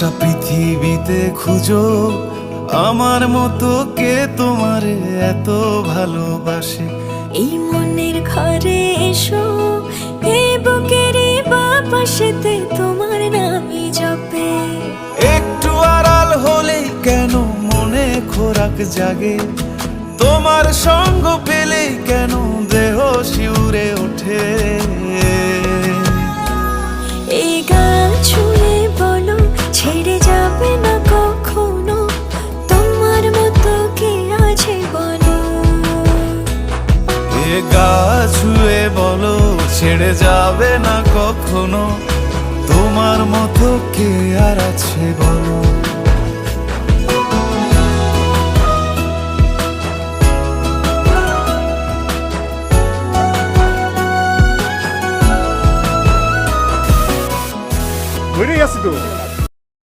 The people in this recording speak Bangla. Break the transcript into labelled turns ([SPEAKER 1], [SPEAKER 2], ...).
[SPEAKER 1] গোটা পৃথিবীতে খুঁজো আমার মতো কে তোমারে এত ভালোবাসে।
[SPEAKER 2] এই মনের ঘরে এসো, এই বুকেরই বাপাশেতে তোমার নামই জপে।
[SPEAKER 1] একটু আড়াল হলেই কেন মনে খোরাক জাগে, তোমার সঙ্গ পেলেই কেন দেহ শিউরে ওঠে।
[SPEAKER 2] এই গান ছুঁয়ে বলো ছেড়ে যাবে না কখনো, তোমার মতো কে আছে বলো।
[SPEAKER 1] এ গা ছুঁয়ে বলো ছেড়ে যাবে না কখনো, তোমার মতো কে আর আছে বলো।
[SPEAKER 3] হয়ে গেছে তো।